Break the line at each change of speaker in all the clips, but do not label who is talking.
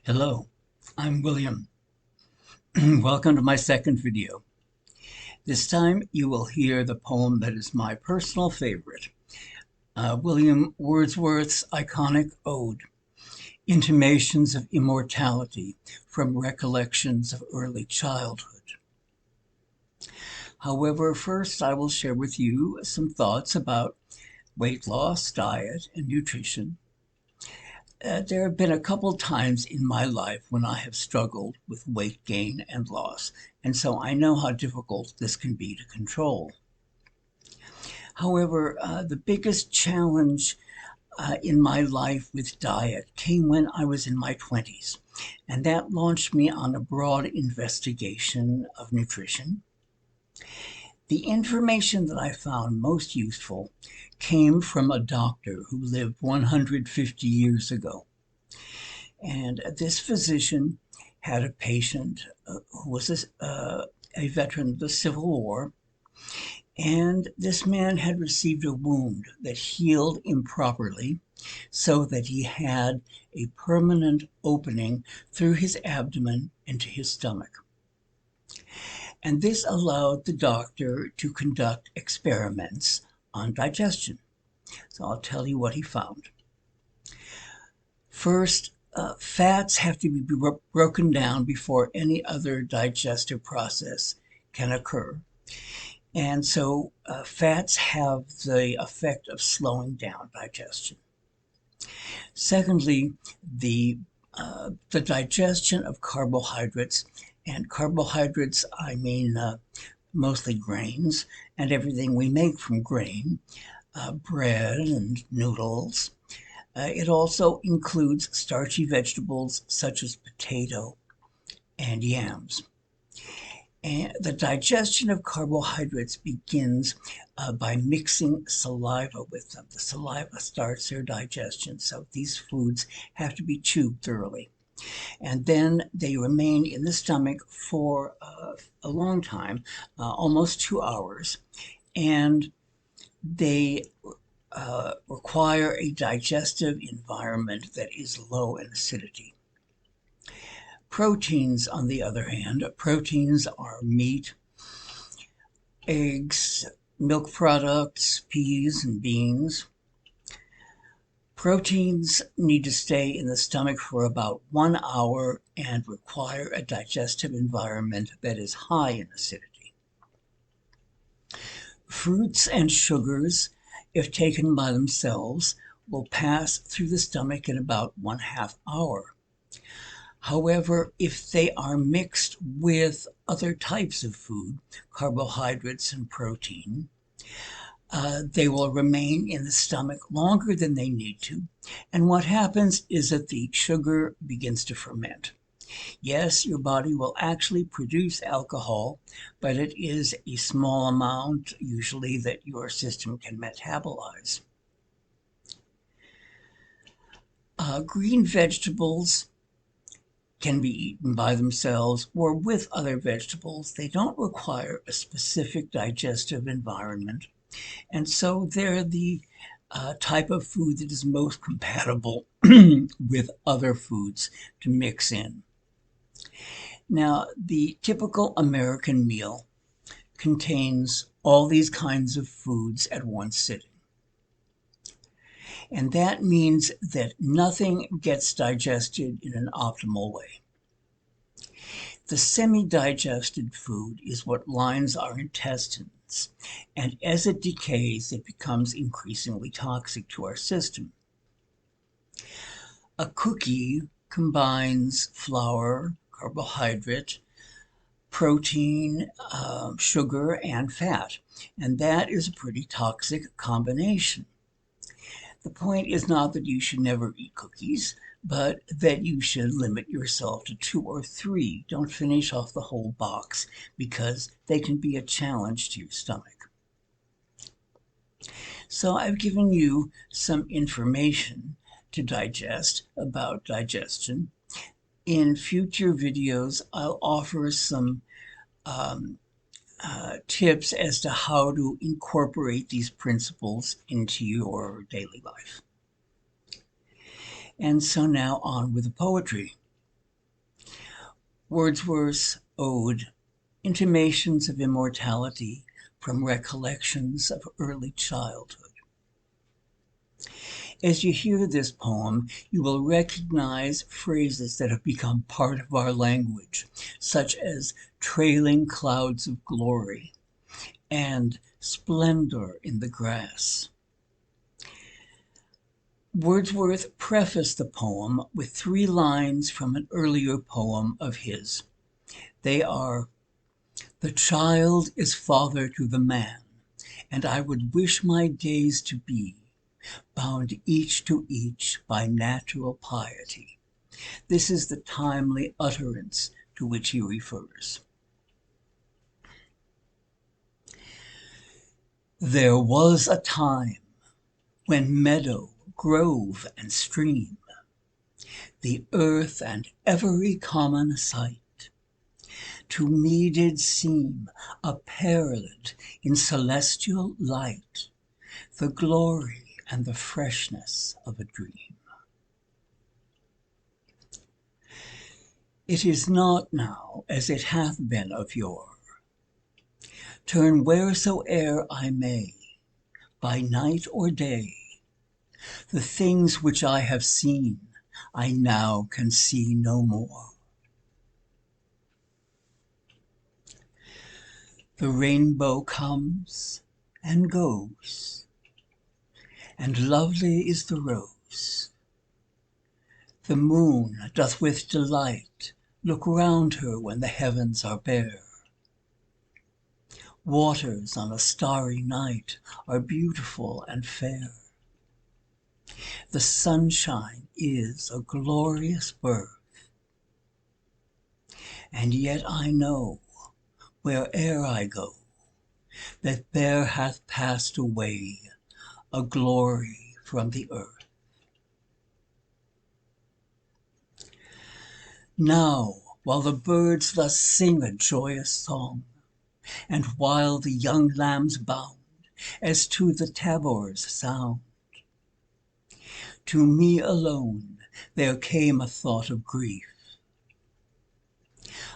Hello, I'm William. Welcome to my second video. This time you will hear the poem that is my personal favorite, William Wordsworth's iconic ode, Intimations of Immortality from Recollections of Early Childhood. However, first I will share with you some thoughts about weight loss, diet, and nutrition. There have been a couple times in my life when I have struggled with weight gain and loss, and so I know how difficult this can be to control. However, the biggest challenge in my life with diet came when I was in my 20s, and that launched me on a broad investigation of nutrition. The information that I found most useful came from a doctor who lived 150 years ago. And this physician had a patient who was a veteran of the Civil War, and this man had received a wound that healed improperly so that he had a permanent opening through his abdomen into his stomach. And this allowed the doctor to conduct experiments on digestion. So I'll tell you what he found. First, fats have to be broken down before any other digestive process can occur. And so fats have the effect of slowing down digestion. Secondly, the digestion of carbohydrates, and carbohydrates, I mean mostly grains and everything we make from grain, bread and noodles. It also includes starchy vegetables such as potato and yams. And the digestion of carbohydrates begins by mixing saliva with them. The saliva starts their digestion, so these foods have to be chewed thoroughly. And then they remain in the stomach for a long time, almost 2 hours, and they require a digestive environment that is low in acidity. Proteins, on the other hand, proteins are meat, eggs, milk products, peas and beans. Proteins need to stay in the stomach for about 1 hour and require a digestive environment that is high in acidity. Fruits and sugars, if taken by themselves, will pass through the stomach in about 1/2 hour. However, if they are mixed with other types of food, carbohydrates and protein, they will remain in the stomach longer than they need to. And what happens is that the sugar begins to ferment. Yes, your body will actually produce alcohol, but it is a small amount, usually, that your system can metabolize. Green vegetables can be eaten by themselves or with other vegetables. They don't require a specific digestive environment, and so they're the type of food that is most compatible with other foods to mix in. Now, the typical American meal contains all these kinds of foods at one sitting. And that means that nothing gets digested in an optimal way. The semi-digested food is what lines our intestines, and as it decays, it becomes increasingly toxic to our system. A cookie combines flour, carbohydrate, protein, sugar, and fat, and that is a pretty toxic combination. The point is not that you should never eat cookies, but that you should limit yourself to 2 or 3. Don't finish off the whole box because they can be a challenge to your stomach. So I've given you some information to digest about digestion. In future videos, I'll offer some tips as to how to incorporate these principles into your daily life. And so now on with the poetry. Wordsworth's ode, Intimations of Immortality from Recollections of Early Childhood. As you hear this poem, you will recognize phrases that have become part of our language, such as trailing clouds of glory and splendor in the grass. Wordsworth prefaced the poem with 3 lines from an earlier poem of his. They are, "The child is father to the man, and I would wish my days to be bound each to each by natural piety." This is the timely utterance to which he refers. There was a time when meadow, grove, and stream, the earth and every common sight, to me did seem apparelled in celestial light, the glory and the freshness of a dream. It is not now as it hath been of yore. Turn wheresoe'er I may, by night or day, the things which I have seen, I now can see no more. The rainbow comes and goes, and lovely is the rose. The moon doth with delight look round her when the heavens are bare. Waters on a starry night are beautiful and fair. The sunshine is a glorious birth, and yet I know, where'er I go, that there hath passed away a glory from the earth. Now, while the birds thus sing a joyous song, and while the young lambs bound as to the tabor's sound, to me alone there came a thought of grief.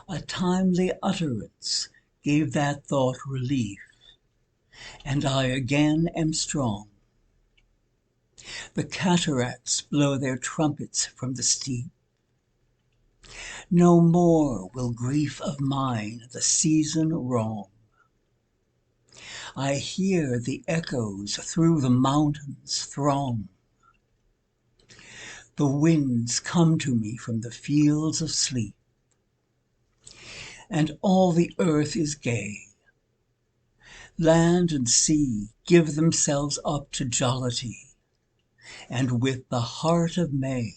A timely utterance gave that thought relief, and I again am strong. The cataracts blow their trumpets from the steep. No more will grief of mine the season wrong. I hear the echoes through the mountains throng. The winds come to me from the fields of sleep, and all the earth is gay. Land and sea give themselves up to jollity, and with the heart of May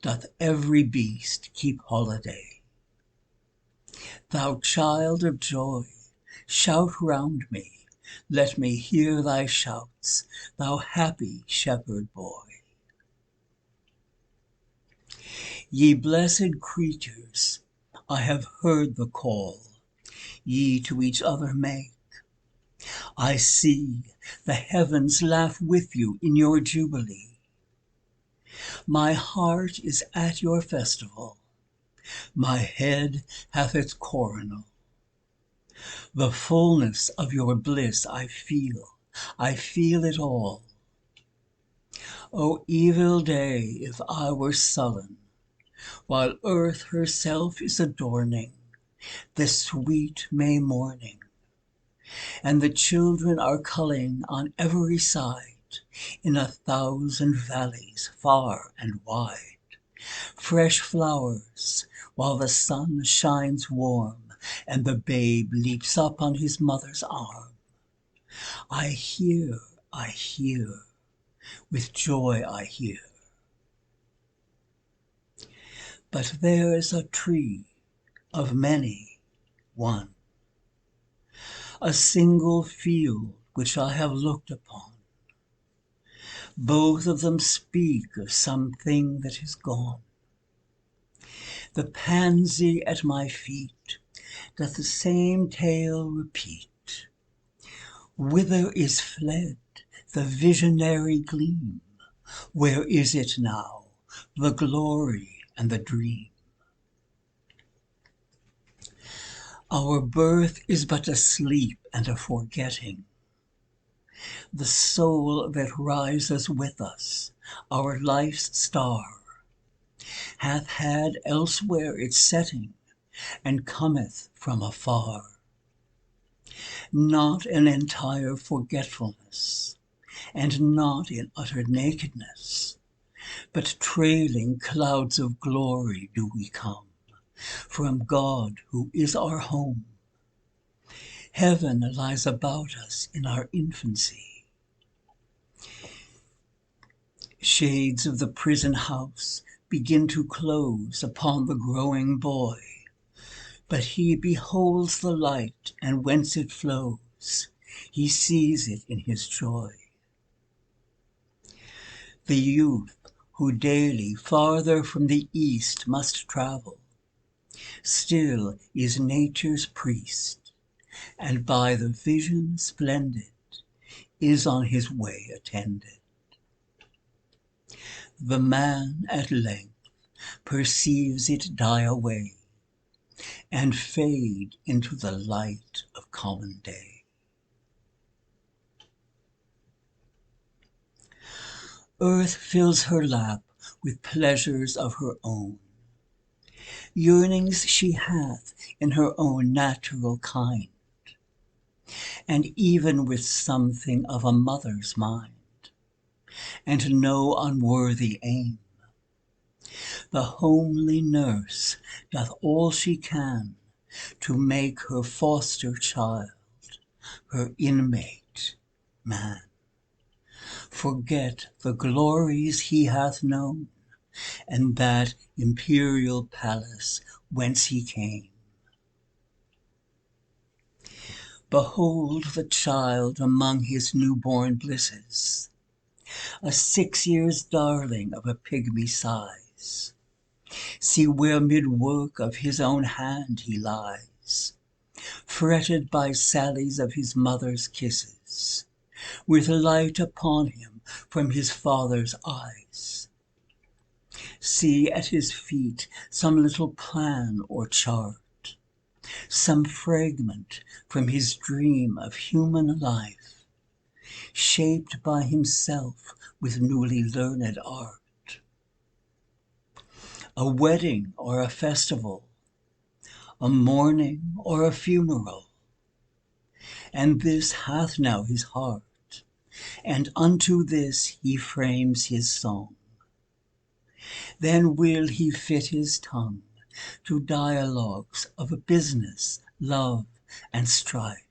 doth every beast keep holiday. Thou child of joy, shout round me, let me hear thy shouts, thou happy shepherd boy. Ye blessed creatures, I have heard the call ye to each other make. I see the heavens laugh with you in your jubilee. My heart is at your festival, my head hath its coronal. The fullness of your bliss I feel it all. O evil day, if I were sullen, while earth herself is adorning this sweet May morning, and the children are culling on every side in 1,000 valleys far and wide, fresh flowers, while the sun shines warm and the babe leaps up on his mother's arm. I hear, with joy I hear. But there's a tree of many one, a single field which I have looked upon. Both of them speak of something that is gone. The pansy at my feet doth the same tale repeat. Whither is fled the visionary gleam? Where is it now, the glory and the dream? Our birth is but a sleep and a forgetting. The soul that rises with us, our life's star, hath had elsewhere its setting, and cometh from afar. Not in entire forgetfulness, and not in utter nakedness, but trailing clouds of glory do we come, from God who is our home. Heaven lies about us in our infancy. Shades of the prison house begin to close upon the growing boy, but he beholds the light, and whence it flows, he sees it in his joy. The youth who daily farther from the east must travel, still is nature's priest, and by the vision splendid is on his way attended. The man at length perceives it die away, and fade into the light of common day. Earth fills her lap with pleasures of her own, yearnings she hath in her own natural kind, and even with something of a mother's mind, and no unworthy aim. The homely nurse doth all she can to make her foster child, her inmate, man, forget the glories he hath known, and that imperial palace whence he came. Behold the child among his newborn blisses, a 6 years' darling of a pygmy size. See where mid work of his own hand he lies, fretted by sallies of his mother's kisses, with light upon him from his father's eyes. See at his feet some little plan or chart, some fragment from his dream of human life, shaped by himself with newly learned art. A wedding or a festival, a mourning or a funeral, and this hath now his heart, and unto this he frames his song. Then will he fit his tongue to dialogues of business, love, and strife.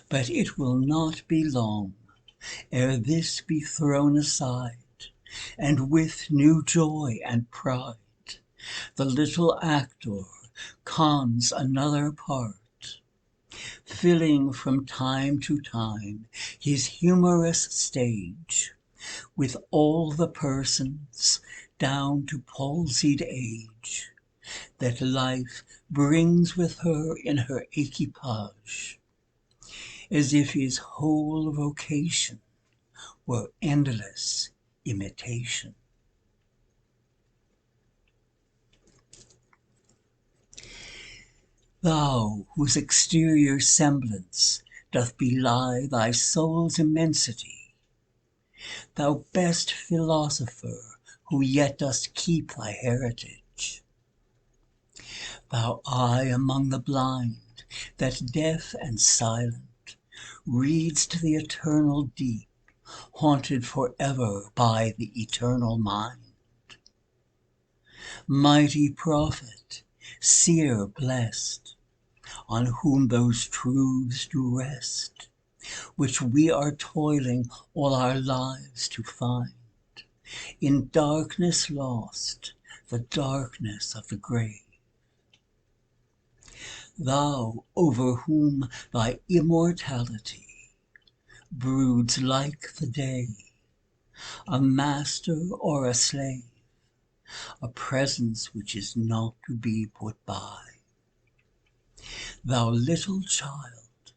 But it will not be long ere this be thrown aside, and with new joy and pride the little actor cons another part, filling from time to time his humorous stage with all the persons down to palsied age that life brings with her in her equipage, as if his whole vocation were endless imitation. Thou, whose exterior semblance doth belie thy soul's immensity, thou best philosopher who yet dost keep thy heritage, thou eye among the blind, that deaf and silent readst the eternal deep, haunted forever by the eternal mind. Mighty prophet, seer blessed, on whom those truths do rest, which we are toiling all our lives to find, in darkness lost, the darkness of the grave. Thou, over whom thy immortality broods like the day, a master or a slave, a presence which is not to be put by. Thou little child,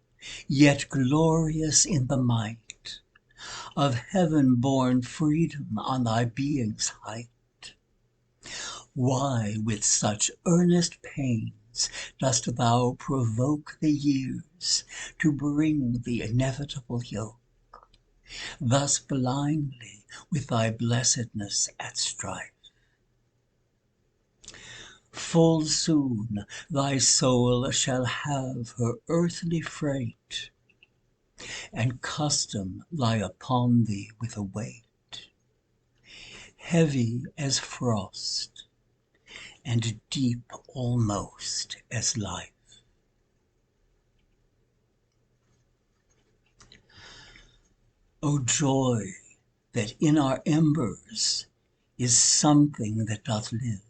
yet glorious in the might of heaven-born freedom on thy being's height, why with such earnest pains words dost thou provoke the years to bring the inevitable yoke, thus blindly with thy blessedness at strife. Full soon thy soul shall have her earthly freight, and custom lie upon thee with a weight, heavy as frost, and deep almost as life. O joy, that in our embers is something that doth live,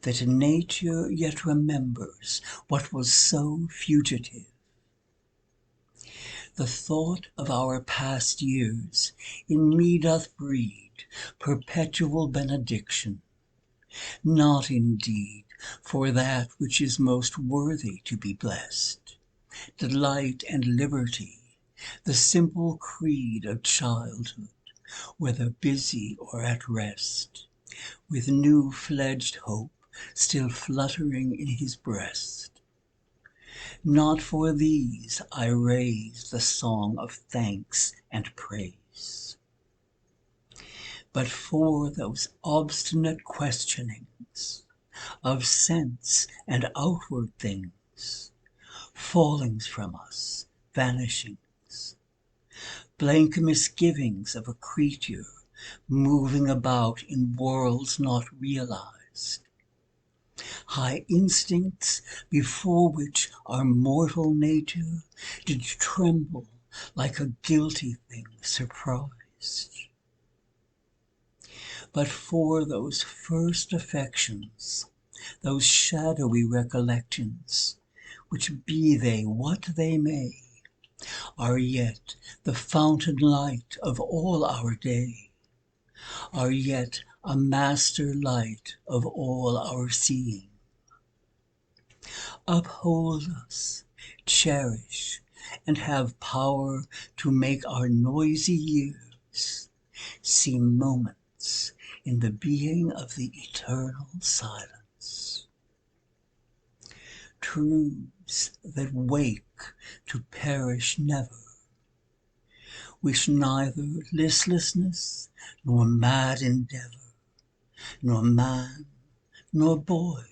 that nature yet remembers what was so fugitive. The thought of our past years in me doth breed perpetual benediction, not indeed for that which is most worthy to be blessed, delight and liberty, the simple creed of childhood, whether busy or at rest, with new-fledged hope still fluttering in his breast. Not for these I raise the song of thanks and praise, but for those obstinate questionings of sense and outward things, fallings from us, vanishings, blank misgivings of a creature moving about in worlds not realized, high instincts before which our mortal nature did tremble like a guilty thing surprised. But for those first affections, those shadowy recollections, which be they what they may, are yet the fountain light of all our day, are yet a master light of all our seeing. Uphold us, cherish, and have power to make our noisy years seem moments in the being of the eternal silence. Truths that wake to perish never, which neither listlessness nor mad endeavor, nor man nor boy,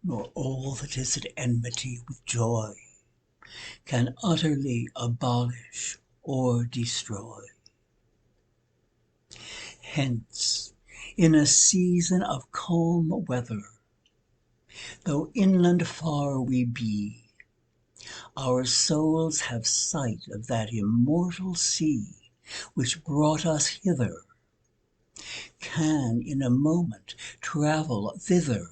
nor all that is at enmity with joy, can utterly abolish or destroy. Hence, in a season of calm weather, though inland far we be, our souls have sight of that immortal sea which brought us hither, can in a moment travel thither,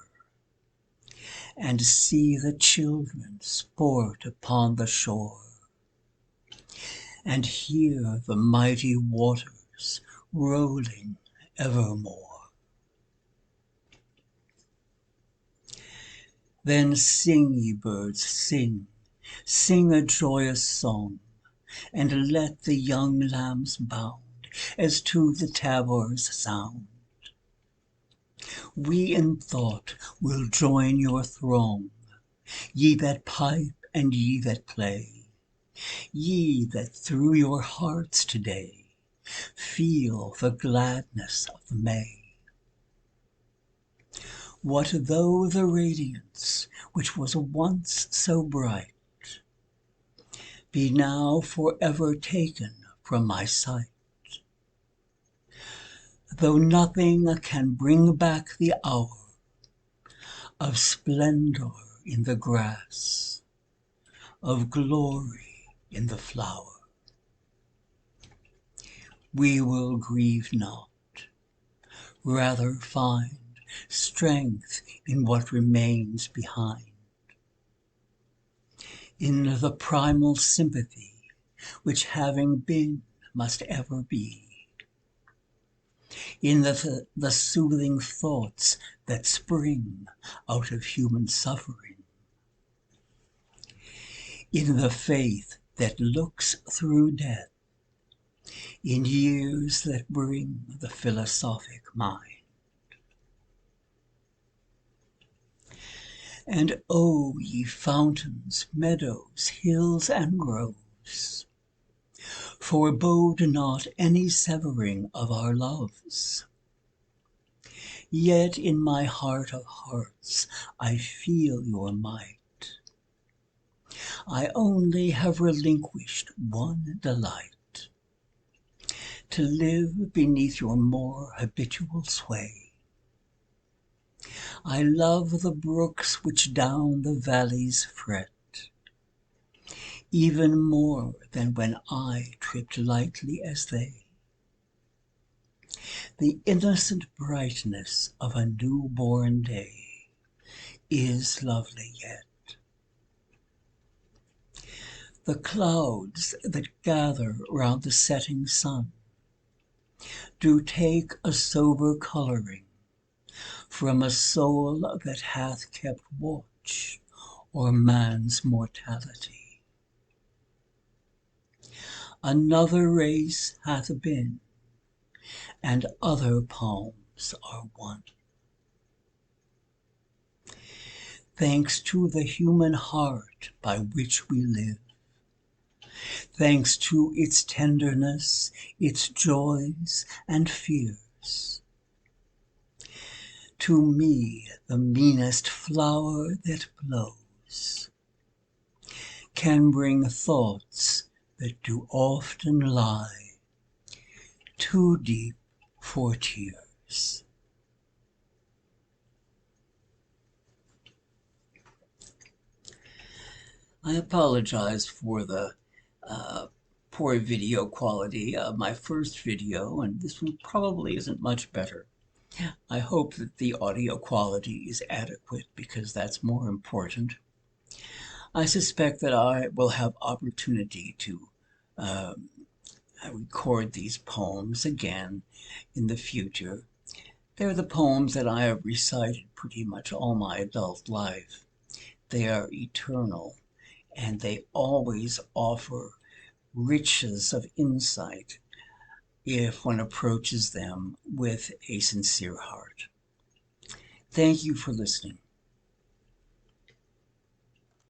and see the children sport upon the shore, and hear the mighty waters rolling evermore. Then sing, ye birds, sing, sing a joyous song, and let the young lambs bound as to the tabor's sound. We in thought will join your throng, ye that pipe and ye that play, ye that through your hearts today feel the gladness of the May. What though the radiance which was once so bright be now forever taken from my sight? Though nothing can bring back the hour of splendor in the grass, of glory in the flower, we will grieve not, rather find strength in what remains behind, in the primal sympathy which having been must ever be, in the soothing thoughts that spring out of human suffering, in the faith that looks through death, in years that bring the philosophic mind. And oh, ye fountains, meadows, hills, and groves, forebode not any severing of our loves. Yet in my heart of hearts I feel your might. I only have relinquished one delight, to live beneath your more habitual sway. I love the brooks which down the valleys fret, even more than when I tripped lightly as they. The innocent brightness of a new-born day is lovely yet. The clouds that gather round the setting sun do take a sober colouring from a soul that hath kept watch o'er man's mortality. Another race hath been, and other palms are won. Thanks to the human heart by which we live, thanks to its tenderness, its joys and fears. To me, the meanest flower that blows can bring thoughts that do often lie too deep for tears. I apologize for the poor video quality of my first video, and this one probably isn't much better. I hope that the audio quality is adequate because that's more important. I suspect that I will have opportunity to record these poems again in the future. They're the poems that I have recited pretty much all my adult life. They are eternal, and they always offer riches of insight if one approaches them with a sincere heart. Thank you for listening.